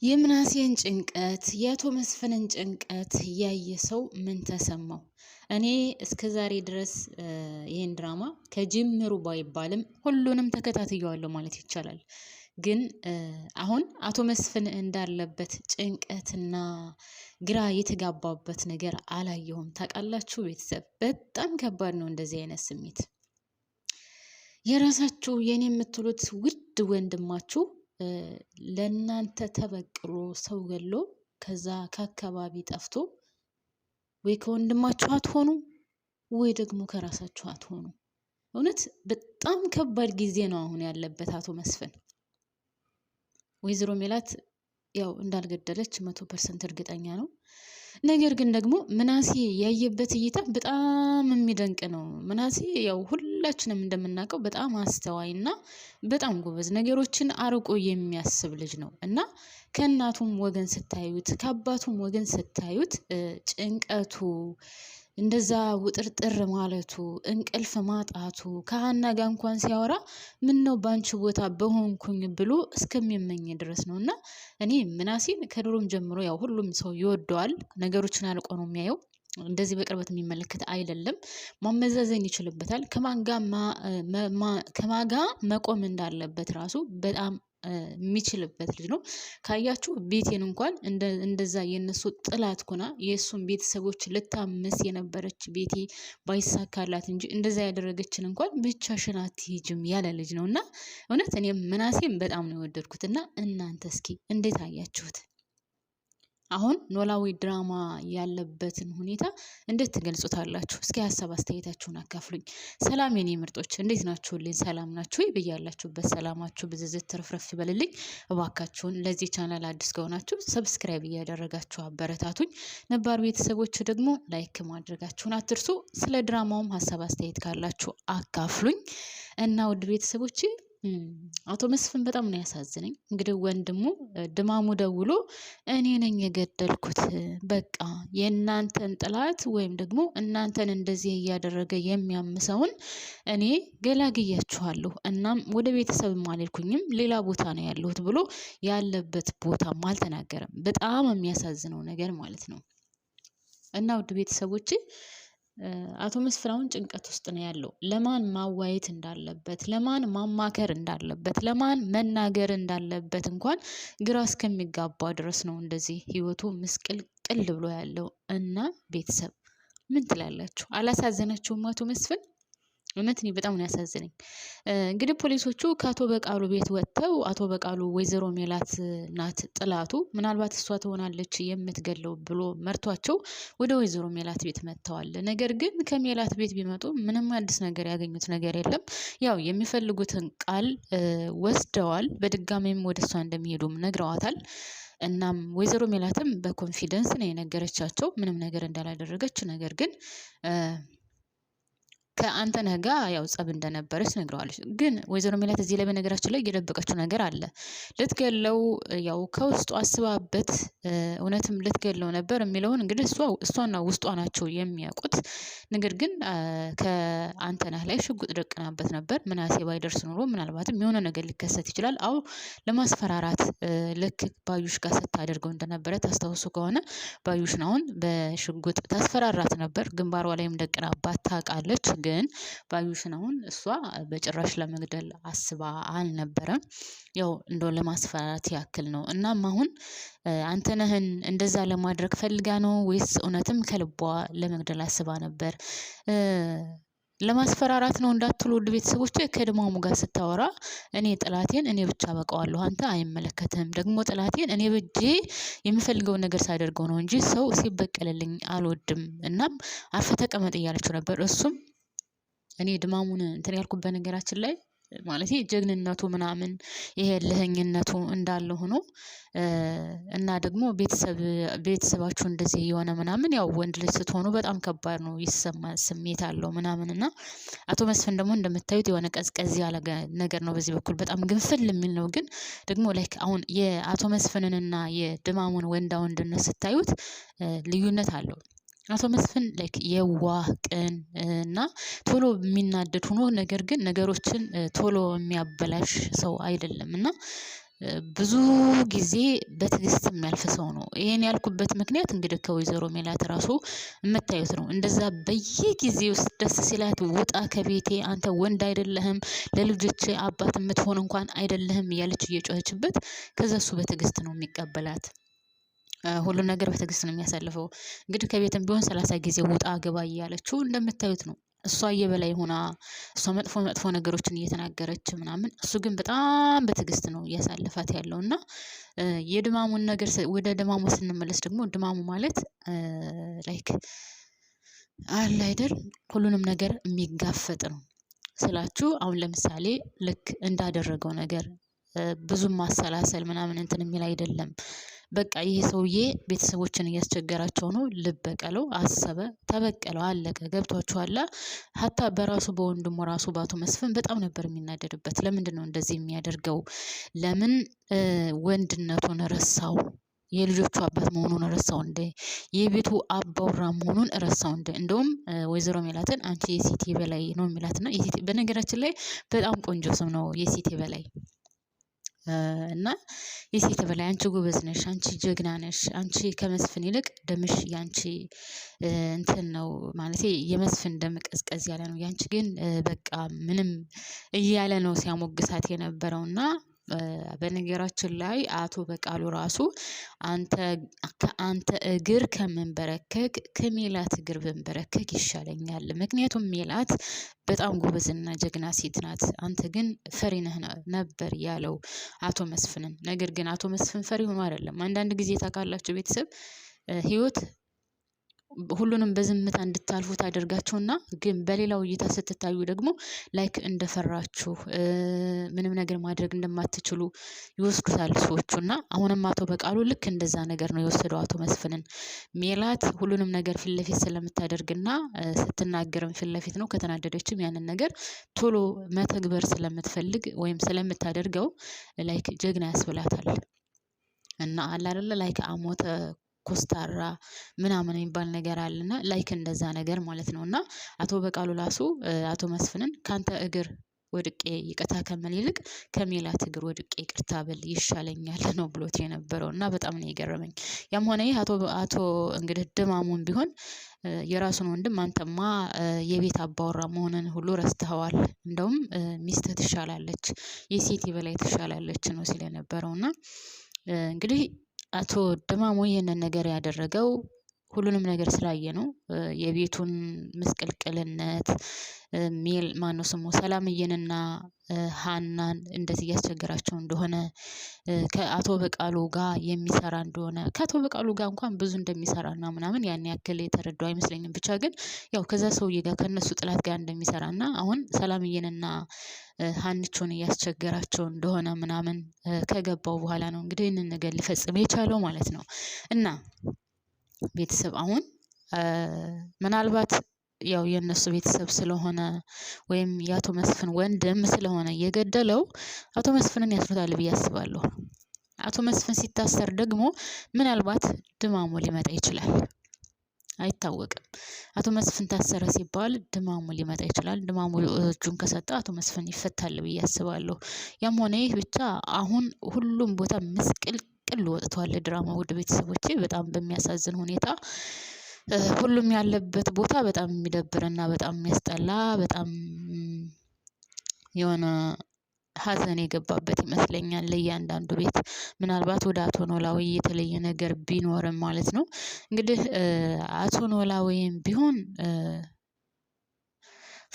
የምናሴን ጭንቀት የአቶ መስፍንን ጭንቀት ያየ ሰው ምን ተሰማው? እኔ እስከ ዛሬ ድረስ ይሄን ድራማ ከጅምሩ ባይባልም ሁሉንም ተከታትየዋለሁ ማለት ይቻላል። ግን አሁን አቶ መስፍን እንዳለበት ጭንቀትና ግራ የተጋባበት ነገር አላየሁም። ታውቃላችሁ ቤተሰብ በጣም ከባድ ነው እንደዚህ አይነት ስሜት። የራሳችሁ የኔ የምትሉት ውድ ወንድማችሁ ለእናንተ ተበቅሎ ሰው ገሎ ከዛ ከአካባቢ ጠፍቶ ወይ ከወንድማችሁ አትሆኑ ወይ ደግሞ ከራሳችሁ አትሆኑ። እውነት በጣም ከባድ ጊዜ ነው አሁን ያለበት አቶ መስፍን። ወይዘሮ ሜላት ያው እንዳልገደለች 100% እርግጠኛ ነው። ነገር ግን ደግሞ ምናሴ ያየበት እይታ በጣም የሚደንቅ ነው። ምናሴ ያው ሁላችንም እንደምናውቀው በጣም አስተዋይና በጣም ጎበዝ ነገሮችን አርቆ የሚያስብ ልጅ ነው እና ከእናቱም ወገን ስታዩት ከአባቱም ወገን ስታዩት ጭንቀቱ እንደዛ ውጥርጥር ማለቱ እንቅልፍ ማጣቱ ከሀና ጋር እንኳን ሲያወራ ምን ነው ባንቺ ቦታ በሆንኩኝ ብሎ እስከሚመኝ ድረስ ነው። እና እኔ ምናሴን ከድሮም ጀምሮ ያው ሁሉም ሰው ይወደዋል፣ ነገሮችን አልቆ ነው የሚያየው። እንደዚህ በቅርበት የሚመለከት አይደለም። ማመዛዘን ይችልበታል። ከማጋ መቆም እንዳለበት ራሱ በጣም የሚችልበት ልጅ ነው። ካያችሁ ቤቴን እንኳን እንደዛ የነሱ ጥላት ኮና የእሱን ቤተሰቦች ልታምስ የነበረች ቤቴ ባይሳካላት እንጂ እንደዛ ያደረገችን እንኳን ብቻሽን አትሄጂም ያለ ልጅ ነው። እና እውነት እኔም ምናሴም በጣም ነው የወደድኩት። እና እናንተ እስኪ እንዴት አያችሁት? አሁን ኖላዊ ድራማ ያለበትን ሁኔታ እንዴት ትገልጹታላችሁ? እስኪ ሀሳብ አስተያየታችሁን አካፍሉኝ። ሰላም የኔ ምርጦች እንዴት ናችሁልኝ? ሰላም ናችሁ ወይ? በያላችሁበት ሰላማችሁ ብዝዝት ትርፍርፍ ይበልልኝ። እባካችሁን ለዚህ ቻናል አዲስ ከሆናችሁ ሰብስክራይብ እያደረጋችሁ አበረታቱኝ። ነባር ቤተሰቦች ደግሞ ላይክ ማድረጋችሁን አትርሱ። ስለ ድራማውም ሀሳብ አስተያየት ካላችሁ አካፍሉኝ። እና ውድ ቤተሰቦች አቶ መስፍን በጣም ነው ያሳዝነኝ። እንግዲህ ወንድሙ ድማሙ ደውሎ እኔ ነኝ የገደልኩት፣ በቃ የእናንተን ጥላት ወይም ደግሞ እናንተን እንደዚህ እያደረገ የሚያምሰውን እኔ ገላግያችኋለሁ፣ እናም ወደ ቤተሰብም አልሄድኩኝም ሌላ ቦታ ነው ያለሁት ብሎ ያለበት ቦታም አልተናገረም። በጣም የሚያሳዝነው ነገር ማለት ነው። እና ውድ ቤተሰቦች አቶ መስፍን አሁን ጭንቀት ውስጥ ነው ያለው። ለማን ማዋየት እንዳለበት፣ ለማን ማማከር እንዳለበት፣ ለማን መናገር እንዳለበት እንኳን ግራ እስከሚጋባ ድረስ ነው እንደዚህ ህይወቱ ምስቅልቅል ብሎ ያለው። እና ቤተሰብ ምን ትላላችሁ? አላሳዘናችሁም አቶ መስፍን? እውነት እኔ በጣም ነው ያሳዝነኝ። እንግዲህ ፖሊሶቹ ከአቶ በቃሉ ቤት ወጥተው አቶ በቃሉ ወይዘሮ ሜላት ናት ጥላቱ፣ ምናልባት እሷ ትሆናለች የምትገለው ብሎ መርቷቸው ወደ ወይዘሮ ሜላት ቤት መጥተዋል። ነገር ግን ከሜላት ቤት ቢመጡ ምንም አዲስ ነገር ያገኙት ነገር የለም። ያው የሚፈልጉትን ቃል ወስደዋል። በድጋሚም ወደ እሷ እንደሚሄዱም ነግረዋታል። እናም ወይዘሮ ሜላትም በኮንፊደንስ ነው የነገረቻቸው ምንም ነገር እንዳላደረገች። ነገር ግን ከአንተነህ ጋር ያው ጸብ እንደነበረች ነግረዋለች። ግን ወይዘሮ ሜላት እዚህ ላይ በነገራችን ላይ የደበቀችው ነገር አለ። ልትገለው ያው ከውስጡ አስባበት እውነትም ልትገለው ነበር የሚለውን እንግዲህ እሷና ውስጧ ናቸው የሚያውቁት። ነገር ግን ከአንተነህ ላይ ሽጉጥ ደቅናበት ነበር። ምናሴ ባይደርስ ኖሮ ምናልባትም የሆነ ነገር ሊከሰት ይችላል። አው ለማስፈራራት ልክ ባዩሽ ጋር ስታደርገው እንደነበረ ታስታውሱ ከሆነ ባዩሽን አሁን በሽጉጥ ታስፈራራት ነበር። ግንባሯ ላይም ደቅናባት ታውቃለች። ግን ባዩሽን አሁን እሷ በጭራሽ ለመግደል አስባ አልነበረም። ያው እንደው ለማስፈራራት ያክል ነው። እናም አሁን አንተነህን እንደዛ ለማድረግ ፈልጋ ነው ወይስ እውነትም ከልቧ ለመግደል አስባ ነበር? ለማስፈራራት ነው እንዳትሉ ውድ ቤተሰቦች። ከድማሙ ጋር ስታወራ እኔ ጥላቴን እኔ ብቻ በቀዋለሁ፣ አንተ አይመለከትም፣ ደግሞ ጥላቴን እኔ በጄ የምፈልገው ነገር ሳደርገው ነው እንጂ ሰው ሲበቀልልኝ አልወድም፣ እናም አርፈ ተቀመጥ እያለችው ነበር። እሱም እኔ ድማሙን እንትን ያልኩበት ነገራችን ላይ ማለት ጀግንነቱ ምናምን ይሄ ለህኝነቱ እንዳለ ሆኖ እና ደግሞ ቤተሰባችሁ እንደዚህ የሆነ ምናምን ያው ወንድ ልጅ ስትሆኑ በጣም ከባድ ነው፣ ይሰማል፣ ስሜት አለው ምናምን። እና አቶ መስፍን ደግሞ እንደምታዩት የሆነ ቀዝቀዝ ያለ ነገር ነው በዚህ በኩል በጣም ግንፍል የሚል ነው። ግን ደግሞ ላይክ አሁን የአቶ መስፍንንና የድማሙን ወንዳ ወንድነት ስታዩት ልዩነት አለው። አቶ መስፍን ላይክ የዋህ ቅን እና ቶሎ የሚናደድ ሆኖ ነገር ግን ነገሮችን ቶሎ የሚያበላሽ ሰው አይደለም። እና ብዙ ጊዜ በትዕግስት የሚያልፍ ሰው ነው። ይሄን ያልኩበት ምክንያት እንግዲህ ከወይዘሮ ሜላት ራሱ የምታዩት ነው። እንደዛ በየጊዜው ደስ ሲላት ውጣ ከቤቴ አንተ ወንድ አይደለህም፣ ለልጆች አባት የምትሆን እንኳን አይደለህም እያለች እየጮኸችበት፣ ከዛ እሱ በትዕግስት ነው የሚቀበላት። ሁሉን ነገር በትዕግስት ነው የሚያሳልፈው። እንግዲህ ከቤትም ቢሆን 30 ጊዜ ውጣ ገባ እያለችው እንደምታዩት ነው። እሷ የበላይ ሆና እሷ መጥፎ መጥፎ ነገሮችን እየተናገረች ምናምን፣ እሱ ግን በጣም በትዕግስት ነው እያሳለፋት ያለው። እና የድማሙን ነገር ወደ ድማሙ ስንመለስ ደግሞ ድማሙ ማለት ላይክ አለ አይደል ሁሉንም ነገር የሚጋፈጥ ነው ስላችሁ። አሁን ለምሳሌ ልክ እንዳደረገው ነገር ብዙም ማሰላሰል ምናምን እንትን የሚል አይደለም። በቃ ይሄ ሰውዬ ቤተሰቦችን እያስቸገራቸው ነው፣ ልብ በቀለው አሰበ፣ ተበቀለው፣ አለቀ። ገብቷችኋል? ሀታ በራሱ በወንድሙ ራሱ በአቶ መስፍን በጣም ነበር የሚናደድበት። ለምንድን ነው እንደዚህ የሚያደርገው? ለምን ወንድነቱን ረሳው? የልጆቹ አባት መሆኑን ረሳው እንደ የቤቱ አባወራ መሆኑን ረሳው እንደ እንደውም ወይዘሮ ሜላትን አንቺ የሴቴ በላይ ነው የሚላትና በነገራችን ላይ በጣም ቆንጆ ስም ነው የሴቴ በላይ። እና የሴት በላይ አንቺ ጎበዝ ነሽ፣ አንቺ ጀግና ነሽ፣ አንቺ ከመስፍን ይልቅ ደምሽ ያንቺ እንትን ነው ማለት የመስፍን ደም ቀዝቀዝ ያለ ነው፣ ያንቺ ግን በቃ ምንም እያለ ነው ሲያሞግሳት የነበረውና በነገራችን ላይ አቶ በቃሉ ራሱ ከአንተ እግር ከምንበረከክ ከሜላት እግር ብንበረከክ ይሻለኛል። ምክንያቱም ሜላት በጣም ጎበዝና ጀግና ሴት ናት፣ አንተ ግን ፈሪ ነህ ነበር ያለው አቶ መስፍንን። ነገር ግን አቶ መስፍን ፈሪ ሆኖ አይደለም። አንዳንድ ጊዜ ታውቃላችሁ ቤተሰብ ህይወት ሁሉንም በዝምታ እንድታልፉ ታደርጋችሁና ግን በሌላው እይታ ስትታዩ ደግሞ ላይክ እንደፈራችሁ ምንም ነገር ማድረግ እንደማትችሉ ይወስዱታል ሰዎቹና አሁንም አቶ በቃሉ ልክ እንደዛ ነገር ነው የወሰደው አቶ መስፍንን። ሜላት ሁሉንም ነገር ፊት ለፊት ስለምታደርግና ስትናገርም ፊት ለፊት ነው፣ ከተናደደችም ያንን ነገር ቶሎ መተግበር ስለምትፈልግ ወይም ስለምታደርገው ላይክ ጀግና ያስብላታል። እና አለ አይደለ ላይክ አሞተ ኮስታራ ምናምን የሚባል ነገር አለና ላይክ እንደዛ ነገር ማለት ነው። እና አቶ በቃሉ ራሱ አቶ መስፍንን ካንተ እግር ወድቄ ይቅርታ ከመል ይልቅ ከሜላት እግር ወድቄ ይቅርታ ብል ይሻለኛል ነው ብሎት የነበረው። እና በጣም ነው የገረመኝ። ያም ሆነ ይህ አቶ እንግዲህ ድማሙን ቢሆን የራሱን ወንድም አንተማ የቤት አባወራ መሆንን ሁሉ ረስተኸዋል፣ እንደውም ሚስትህ ትሻላለች፣ የሴት በላይ ትሻላለች ነው ሲል የነበረው። እና እንግዲህ አቶ ድማሙ ይህንን ነገር ያደረገው ሁሉንም ነገር ስላየ ነው። የቤቱን ምስቅልቅልነት ማነው ስሙ ሰላምዬንና ሀናን እንደዚህ እያስቸገራቸው እንደሆነ ከአቶ በቃሉ ጋር የሚሰራ እንደሆነ ከአቶ በቃሉ ጋር እንኳን ብዙ እንደሚሰራና ምናምን ያን ያክል የተረዳው አይመስለኝም። ብቻ ግን ያው ከዛ ሰውዬ ጋር ከነሱ ጥላት ጋር እንደሚሰራና አሁን ሰላምዬንና ሀንቾን እያስቸገራቸው እንደሆነ ምናምን ከገባው በኋላ ነው እንግዲህ ይህንን ነገር ሊፈጽም የቻለው ማለት ነው። እና ቤተሰብ አሁን ምናልባት ያው የእነሱ ቤተሰብ ስለሆነ ወይም የአቶ መስፍን ወንድም ስለሆነ የገደለው አቶ መስፍንን ያስሩታል ብዬ አስባለሁ። አቶ መስፍን ሲታሰር ደግሞ ምናልባት ድማሙ ሊመጣ ይችላል፣ አይታወቅም። አቶ መስፍን ታሰረ ሲባል ድማሙ ሊመጣ ይችላል። ድማሙ እጁን ከሰጠ አቶ መስፍን ይፈታል ብዬ አስባለሁ። ያም ሆነ ይህ ብቻ አሁን ሁሉም ቦታ ምስቅልቅል ወጥቷል ድራማ። ውድ ቤተሰቦቼ በጣም በሚያሳዝን ሁኔታ ሁሉም ያለበት ቦታ በጣም የሚደብርና በጣም የሚያስጠላ በጣም የሆነ ሀዘን የገባበት ይመስለኛል ለእያንዳንዱ ቤት። ምናልባት ወደ አቶ ኖላዊ የተለየ ነገር ቢኖርም ማለት ነው። እንግዲህ አቶ ኖላዊም ቢሆን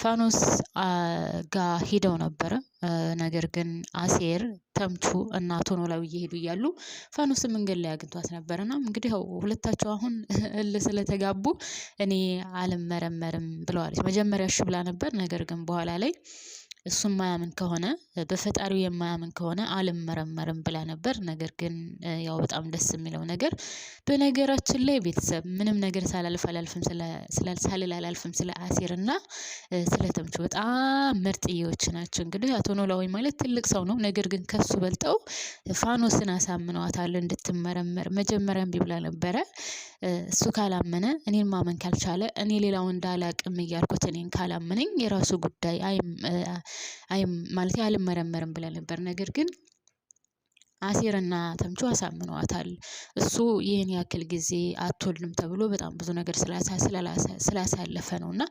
ፋኖስ ጋር ሂደው ነበረ። ነገር ግን አሴር ተምቹ እና አቶ ኖላዊ እየሄዱ እያሉ ፋኖስ መንገድ ላይ አግኝቷት ነበርና እንግዲህ ሁለታቸው አሁን ስለተጋቡ እኔ አልመረመርም ብለዋለች። መጀመሪያ እሺ ብላ ነበር። ነገር ግን በኋላ ላይ እሱ የማያምን ከሆነ በፈጣሪው የማያምን ከሆነ አልመረመርም ብላ ነበር። ነገር ግን ያው በጣም ደስ የሚለው ነገር በነገራችን ላይ ቤተሰብ ምንም ነገር ሳላልፍ አላልፍም ስለ አሴር እና ስለ ተምቹ በጣም ምርጥዬዎች ናቸው። እንግዲህ አቶ ኖላዊ ማለት ትልቅ ሰው ነው። ነገር ግን ከሱ በልጠው ፋኖስን አሳምነዋታል እንድትመረመር። መጀመሪያ እምቢ ብላ ነበረ። እሱ ካላመነ እኔን ማመን ካልቻለ እኔ ሌላው እንዳላቅም እያልኩት እኔን ካላመነኝ የራሱ ጉዳይ ማለት አልመረመርም ብላ ነበር። ነገር ግን አሴርና ተምቹ አሳምነዋታል። እሱ ይህን ያክል ጊዜ አትወልድም ተብሎ በጣም ብዙ ነገር ስላሳለፈ ነው። እና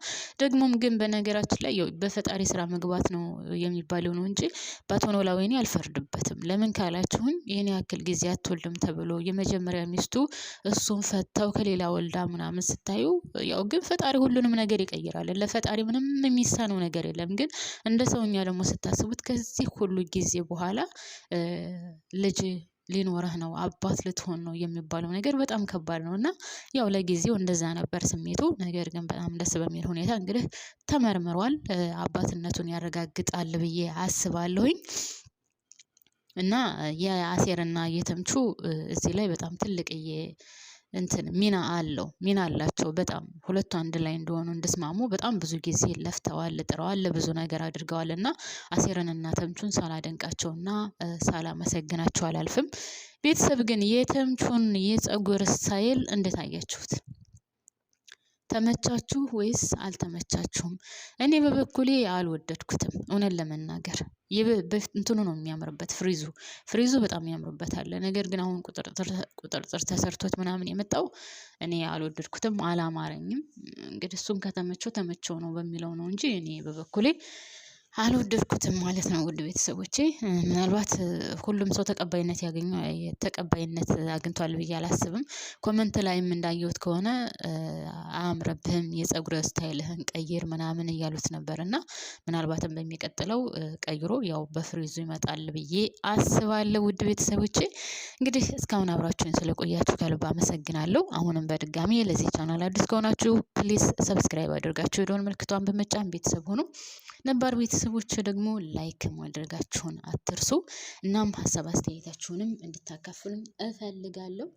ደግሞም ግን በነገራችን ላይ በፈጣሪ ስራ መግባት ነው የሚባለው ነው እንጂ በአቶ ኖላዊ እኔ አልፈርድበትም። ለምን ካላችሁኝ ይህን ያክል ጊዜ አትወልድም ተብሎ የመጀመሪያ ሚስቱ እሱን ፈተው ከሌላ ወልዳ ምናምን ስታዩ ያው ግን ፈጣሪ ሁሉንም ነገር ይቀይራል። ለፈጣሪ ምንም የሚሳነው ነገር የለም። ግን እንደ ሰውኛ ደግሞ ስታስቡት ከዚህ ሁሉ ጊዜ በኋላ ልጅ ሊኖርህ ነው አባት ልትሆን ነው የሚባለው ነገር በጣም ከባድ ነው። እና ያው ለጊዜው እንደዛ ነበር ስሜቱ። ነገር ግን በጣም ደስ በሚል ሁኔታ እንግዲህ ተመርምሯል። አባትነቱን ያረጋግጣል ብዬ አስባለሁኝ። እና የአሴርና የተምቹ እዚህ ላይ በጣም ትልቅዬ እንትን ሚና አላቸው። በጣም ሁለቱ አንድ ላይ እንደሆኑ እንድስማሙ በጣም ብዙ ጊዜ ለፍተዋል፣ ጥረዋል፣ ብዙ ነገር አድርገዋል። እና አሴርንና ተምቹን ሳላደንቃቸውና ሳላመሰግናቸው አላልፍም። ቤተሰብ ግን የተምቹን የፀጉር ስታይል እንዴት አያችሁት? ተመቻችሁ ወይስ አልተመቻችሁም? እኔ በበኩሌ አልወደድኩትም እውነት ለመናገር እንትኑ ነው የሚያምርበት፣ ፍሪዙ በጣም ያምርበታል። ነገር ግን አሁን ቁጥርጥር ተሰርቶት ምናምን የመጣው እኔ አልወደድኩትም፣ አላማረኝም። እንግዲህ እሱን ተመቸው ነው በሚለው ነው እንጂ እኔ በበኩሌ አልወደድኩትም ማለት ነው። ውድ ቤተሰቦቼ ምናልባት ሁሉም ሰው ተቀባይነት አግኝቷል ብዬ አላስብም። ኮመንት ላይም እንዳየሁት ከሆነ አያምርብህም፣ የፀጉር ስታይልህን ቀይር ምናምን እያሉት ነበር። እና ምናልባትም በሚቀጥለው ቀይሮ ያው በፍሪዙ ይመጣል ብዬ አስባለሁ። ውድ ቤተሰቦቼ እንግዲህ እስካሁን አብራችሁን ስለቆያችሁ ከልብ አመሰግናለሁ። አሁንም በድጋሚ ለዚህ ቻናል አዲስ ከሆናችሁ ፕሊዝ ሰብስክራይብ አድርጋችሁ የደወል ምልክቷን በመጫን ቤተሰብ ሁኑ። ነባር ቤተሰቦች ደግሞ ላይክ ማድረጋችሁን አትርሱ። እናም ሀሳብ አስተያየታችሁንም እንድታካፍሉኝ እፈልጋለሁ።